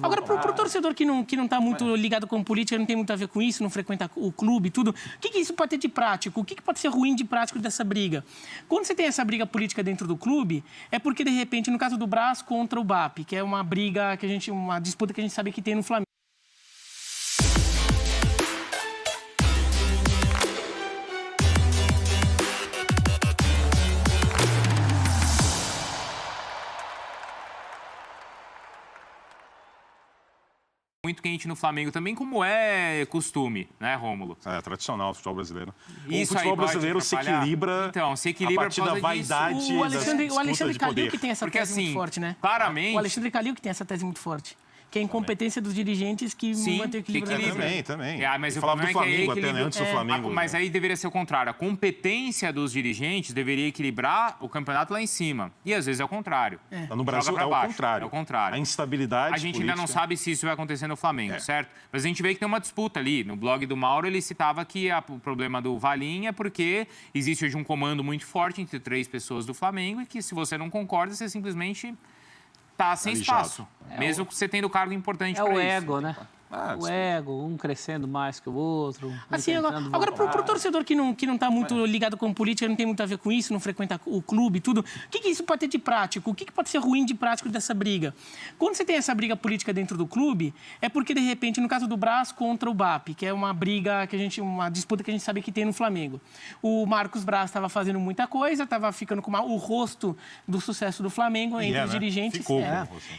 Agora, pro torcedor que não tá muito ligado com política, não tem muito a ver com isso, não frequenta o clube e tudo, o que isso pode ter de prático? O que pode ser ruim de prático dessa briga? Quando você tem essa briga política dentro do clube, é porque, de repente, no caso do Brás contra o BAP, que é uma briga uma disputa que a gente sabe que tem no Flamengo. Muito quente no Flamengo também, como é costume, né, Rômulo? É tradicional o futebol brasileiro. Isso o futebol brasileiro se equilibra, então, se equilibra a partir da vaidade o Alexandre de Calil poder. que tem essa tese muito forte, né? Claramente. O Alexandre Calil que tem essa tese muito forte. Que é a incompetência dos dirigentes que mantém o equilíbrio. Também. Mas eu falava do Flamengo até, né? Antes do Flamengo. Mas aí deveria ser o contrário. A competência dos dirigentes deveria equilibrar o campeonato lá em cima. E às vezes é o contrário. No Brasil é o contrário. É o contrário. A instabilidade A gente ainda não sabe se isso vai acontecer no Flamengo, certo? Mas a gente vê que tem uma disputa ali. No blog do Mauro, ele citava que o problema do Valim é porque existe hoje um comando muito forte entre 3 pessoas do Flamengo e que se você não concorda, você simplesmente tá sem espaço, mesmo que você tendo cargo importante para isso. É o ego, né? O ego, um crescendo mais que o outro. Assim, agora pro torcedor que não tá muito ligado com política, não tem muito a ver com isso, não frequenta o clube e tudo, o que isso pode ter de prático? O que pode ser ruim de prático dessa briga? Quando você tem essa briga política dentro do clube, é porque, de repente, no caso do Brás contra o BAP, que é uma briga, uma disputa que a gente sabe que tem no Flamengo. O Marcos Braz estava fazendo muita coisa, estava ficando com o rosto do sucesso do Flamengo entre os dirigentes. Ficou.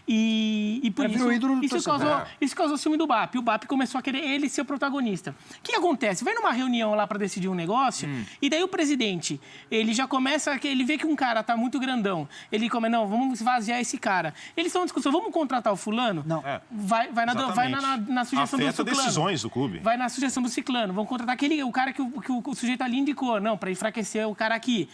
E por isso causou ciúme do BAP. O BAP começou a querer ele ser o protagonista. O que acontece? Vai numa reunião lá para decidir um negócio e daí o presidente, ele já começa, ele vê que um cara tá muito grandão. Ele começa, não, vamos esvaziar esse cara. Eles estão em discussão, vamos contratar o fulano? Não. Vai na sugestão do ciclano. Decisões do clube. Vai na sugestão do ciclano. Vamos contratar o cara que o sujeito ali indicou. Não, para enfraquecer o cara aqui.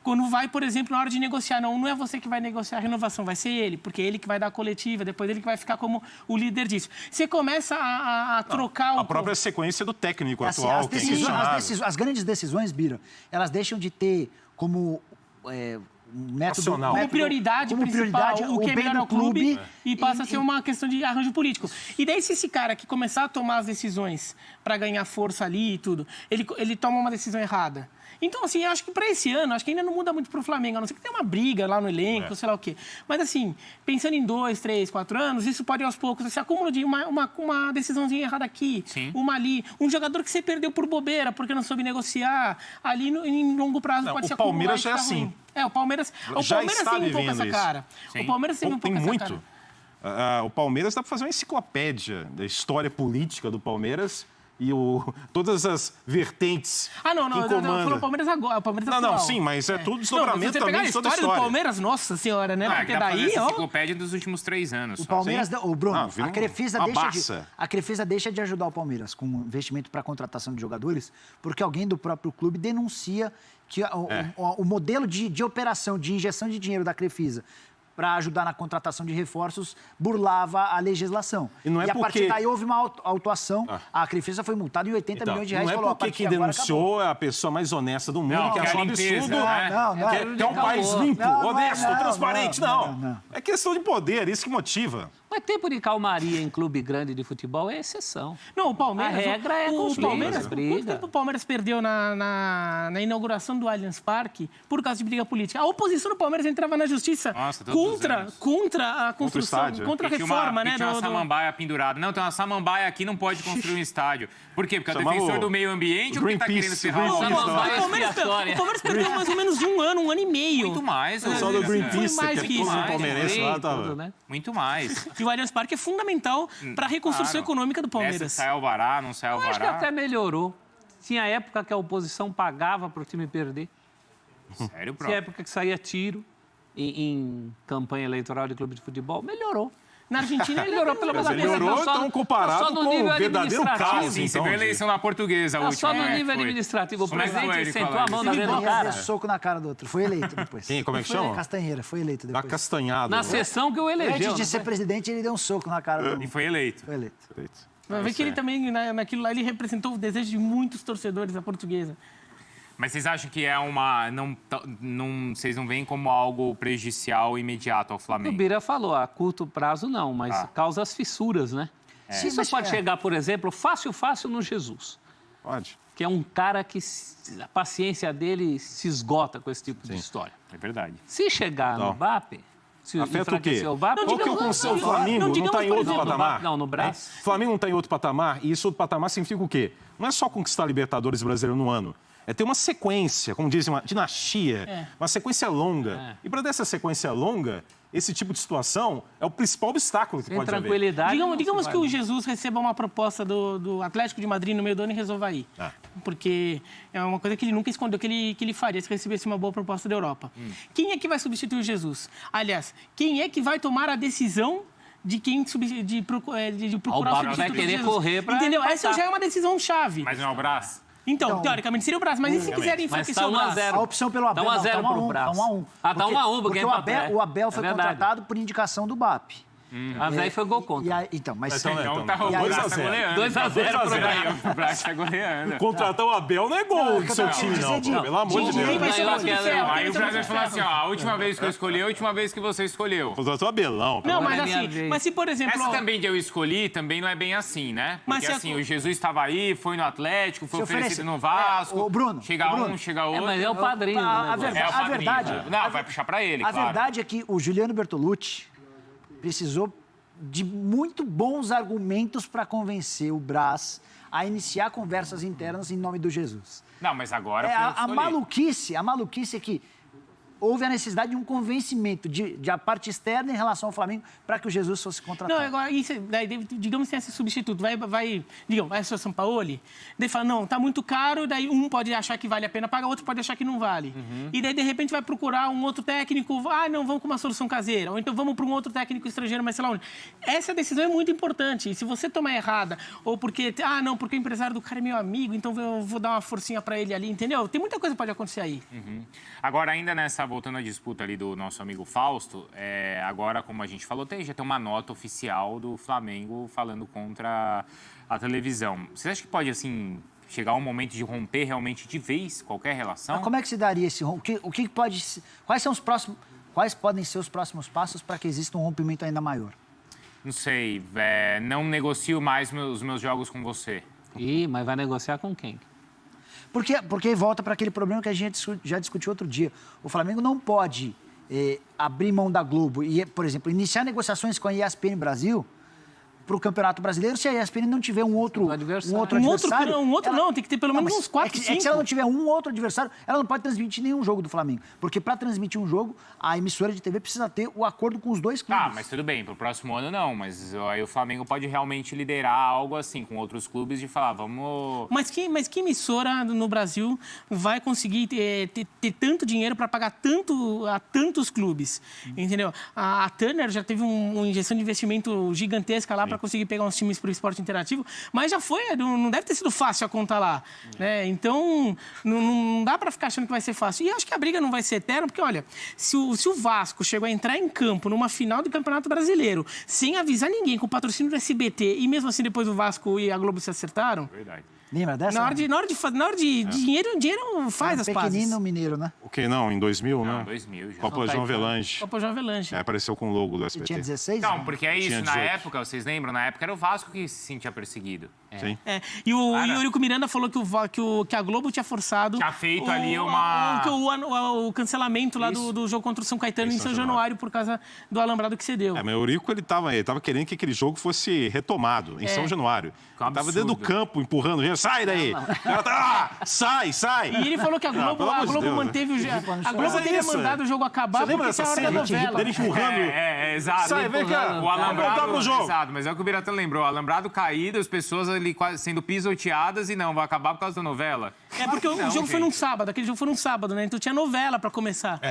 Quando vai, por exemplo, na hora de negociar, não é você que vai negociar a renovação, vai ser ele, porque é ele que vai dar a coletiva, depois ele que vai ficar como o líder disso. Você começa a trocar a própria sequência do técnico atual. As grandes decisões, Bira, elas deixam de ter como método, como prioridade principal o que é melhor ao clube e passa a ser uma questão de arranjo político. E daí, se esse cara que começar a tomar as decisões para ganhar força ali e tudo, ele toma uma decisão errada. Então, assim, eu acho que para esse ano, acho que ainda não muda muito para o Flamengo, a não ser que tenha uma briga lá no elenco, sei lá o quê. Mas, assim, pensando em 2, 3, 4 anos, isso pode, aos poucos, esse acúmulo de uma decisãozinha errada aqui, uma ali. Um jogador que você perdeu por bobeira, porque não soube negociar, ali em longo prazo pode ser acumular. O Palmeiras já é assim. O Palmeiras tem um pouco essa cara. O Palmeiras tem um pouco essa cara. O Palmeiras dá para fazer uma enciclopédia da história política do Palmeiras e todas as vertentes que comandam. O Palmeiras agora. O Palmeiras não, sim, mas é tudo desdobramento também de toda a história. Do Palmeiras, nossa senhora, né? Porque daí, enciclopédia dos últimos 3 anos. O Palmeiras, Bruno, a Crefisa deixa de ajudar o Palmeiras com investimento para contratação de jogadores, porque alguém do próprio clube denuncia que o modelo de operação, de injeção de dinheiro da Crefisa para ajudar na contratação de reforços, burlava a legislação. E a partir daí houve uma autuação. A Crefisa foi multada em 80 milhões de reais. Não é porque quem denunciou é a pessoa mais honesta do mundo, que achou um absurdo. Quer um país limpo, honesto, transparente. Não. É questão de poder, isso que motiva. Mas tempo de calmaria em clube grande de futebol é exceção. Não, o Palmeiras... A regra é o Palmeiras, briga. Quanto tempo o Palmeiras perdeu na inauguração do Allianz Parque por causa de briga política? A oposição do Palmeiras entrava na justiça contra a construção, contra a reforma, né? Tinha uma samambaia pendurada. Não, tem uma samambaia aqui, não pode construir um estádio. Por quê? Porque é o defensor do meio ambiente ou quem está querendo se ferrar? O Palmeiras perdeu mais ou menos um ano e meio. Muito mais. O pessoal do Greenpeace, que é todo palmeirense lá, muito mais. E o Allianz Parque é fundamental para a reconstrução econômica do Palmeiras. Sai alvará, não sai alvará. Acho que até melhorou. Tinha época que a oposição pagava para o time perder. Sério, Tinha época que saía tiro em campanha eleitoral de clube de futebol. Melhorou. Na Argentina melhorou pela Mas melhorou, então, comparado com o verdadeiro caos. Sim, você viu a eleição na Portuguesa, a última. Só no nível administrativo. O presidente sentou a mão na mesa do cara. Soco na cara do outro. Foi eleito depois. Como é que chama? Castanheira, foi eleito depois. Castanhada. Na sessão que eu elegeu. Antes de ser presidente, ele deu um soco na cara do outro. E foi eleito. Foi eleito. Vai ver que ele também, naquilo lá, ele representou o desejo de muitos torcedores da Portuguesa. Mas vocês acham que é uma... vocês não veem como algo prejudicial imediato ao O Flamengo? Bira falou, a curto prazo não, mas causa as fissuras, né? Isso pode chegar, por exemplo, fácil no Jesus. Pode. Que é um cara que a paciência dele se esgota com esse tipo de história. É verdade. Se chegar no Mbappé... Se afeta o quê? o Mbappé, Qual que é o Flamengo não está em outro patamar? Não, no Brás. O Flamengo não está em outro patamar, e isso outro patamar significa o quê? Não é só conquistar a Libertadores brasileiro no ano. É ter uma sequência, como dizem, uma dinastia, uma sequência longa. E para dessa sequência longa, esse tipo de situação é o principal obstáculo que Sem pode haver. tranquilidade. Digamos que o Jesus receba uma proposta do Atlético de Madrid no meio do ano e resolva ir. Porque é uma coisa que ele nunca escondeu que ele faria se recebesse uma boa proposta da Europa. Quem é que vai substituir o Jesus? Aliás, quem é que vai tomar a decisão de quem de procurar o substituto vai querer Jesus? correr para... Entendeu? Essa já é uma decisão chave. Mas não é o Brás? Então, teoricamente seria o Brás, mas e se quiserem enfraquecer o Brás? A opção pelo Abel. Tá 1-0 pro Brás. Tá 1-1. Ah, tá 1-1, porque o Abel foi contratado por indicação do BAP. Mas aí foi gol contra. Então, mas... Então tá 2-0. 2-0 pro Brás, tá goleando. Contratar o Abel não é gol do seu time, não. Pelo amor de Deus. Aí o Brasil falou assim, ó, a última vez que eu escolhi, a última vez que você escolheu. Contratou o Abelão. Não, mas assim, mas se por exemplo... Essa também de eu escolhi, também não é bem assim, né? Porque assim, o Jesus estava aí, foi no Atlético, foi oferecido no Vasco. O Bruno. Chega um, chega outro. Mas é o padrinho. A verdade... Não, vai puxar pra ele, A verdade é que o Juliano Bertolucci precisou de muito bons argumentos para convencer o Brás a iniciar conversas internas em nome do Jesus. Não, mas agora foi a maluquice é que houve a necessidade de um convencimento de a parte externa em relação ao Flamengo para que o Jesus fosse contratado. Não, agora, digamos que tem esse substituto, vai o seu Sampaoli, daí fala, não, tá muito caro, daí um pode achar que vale a pena pagar, outro pode achar que não vale. E daí, de repente, vai procurar um outro técnico, não, vamos com uma solução caseira, ou então vamos para um outro técnico estrangeiro, mas sei lá onde. Essa decisão é muito importante, e se você tomar errada, ou porque, porque o empresário do cara é meu amigo, então eu vou dar uma forcinha para ele ali, entendeu? Tem muita coisa que pode acontecer aí. Agora, ainda voltando à disputa ali do nosso amigo Fausto, agora, como a gente falou, já tem uma nota oficial do Flamengo falando contra a televisão. Você acha que pode, assim, chegar um momento de romper realmente de vez qualquer relação? Mas como é que se daria esse rompimento? Quais podem ser os próximos passos para que exista um rompimento ainda maior? Não sei, não negocio mais os meus jogos com você. Mas vai negociar com quem? Porque volta para aquele problema que a gente já discutiu outro dia. O Flamengo não pode abrir mão da Globo e, por exemplo, iniciar negociações com a ESPN Brasil para o Campeonato Brasileiro se a ESPN não tiver um outro adversário. Não, tem que ter pelo menos uns 4, 5. Se ela não tiver um outro adversário, ela não pode transmitir nenhum jogo do Flamengo. Porque para transmitir um jogo, a emissora de TV precisa ter o acordo com os dois clubes. Mas tudo bem, pro próximo ano não, mas aí o Flamengo pode realmente liderar algo assim, com outros clubes, de falar, vamos... Mas que emissora no Brasil vai conseguir ter tanto dinheiro para pagar a tantos clubes, entendeu? A Turner já teve uma injeção de investimento gigantesca lá para conseguir pegar uns times para o esporte interativo, mas já foi, não deve ter sido fácil a conta lá, né? Então, não dá para ficar achando que vai ser fácil. E acho que a briga não vai ser eterna, porque, olha, se o Vasco chegou a entrar em campo numa final do Campeonato Brasileiro, sem avisar ninguém, com o patrocínio do SBT, e mesmo assim depois o Vasco e a Globo se acertaram... Verdade. Lembra dessa? Na hora de dinheiro faz as pazes. Pequenino mineiro, né? O que não? Em 2000, né? 2000 já. Copa João Avelange. Copa João Avelange. Apareceu com o logo do SBT. Tinha 16? Não, porque é isso, Tinha na 18. época, vocês lembram? Na época era o Vasco que se sentia perseguido. Sim. E o Eurico Miranda falou que a Globo tinha forçado... Tinha feito ali uma... O cancelamento lá do jogo contra o São Caetano em São Januário por causa do alambrado que cedeu. Mas o Eurico, ele tava querendo que aquele jogo fosse retomado em São Januário. Ele tava dentro do campo, empurrando gente. Sai daí! O cara tá... sai! E ele falou que a Globo manteve a Globo teria mandado o jogo acabar porque tinha a hora da novela. Ele empurrando... exato. Sai, vem cá! O alambrado... pro jogo. Exato, mas é o que o Biratã lembrou. O alambrado caído, as pessoas ali quase sendo pisoteadas e não, vai acabar por causa da novela. Porque o jogo foi num sábado, aquele jogo foi num sábado, né? Então tinha novela pra começar.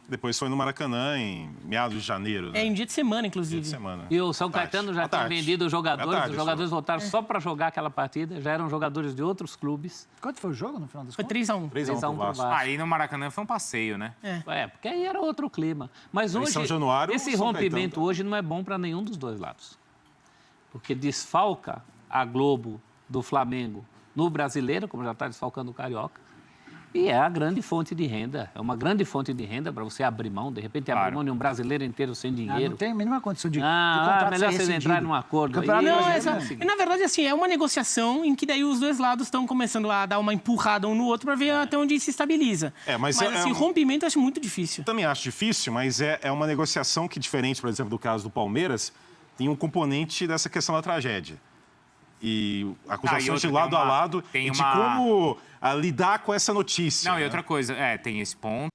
Depois foi no Maracanã em meados de janeiro. Né? Em dia de semana, inclusive. Dia de semana. E o São Caetano já tinha vendido os jogadores. Os jogadores voltaram só para jogar aquela partida. Já eram jogadores de outros clubes. Quanto foi o jogo no final das Foi contas? 3-1. 3-1 pro Vasco. Aí no Maracanã foi um passeio, né? Porque aí era outro clima. Mas hoje, São Januário, esse São rompimento Caetano. hoje não é bom para nenhum dos dois lados. Porque desfalca a Globo do Flamengo no Brasileiro, como já está desfalcando o Carioca. E é a grande fonte de renda. É uma grande fonte de renda para você abrir mão, de repente, abrir mão de um brasileiro inteiro sem dinheiro. Não tem a mínima condição de contrato melhor ser você entrar num acordo. Não, na verdade, assim, é uma negociação em que daí os dois lados estão começando a dar uma empurrada um no outro para ver até onde se estabiliza. Mas assim, rompimento eu acho muito difícil. Eu também acho difícil, mas é uma negociação que, diferente, por exemplo, do caso do Palmeiras, tem um componente dessa questão da tragédia. E acusações de lado a lado de como lidar com essa notícia. Não, e outra coisa, tem esse ponto.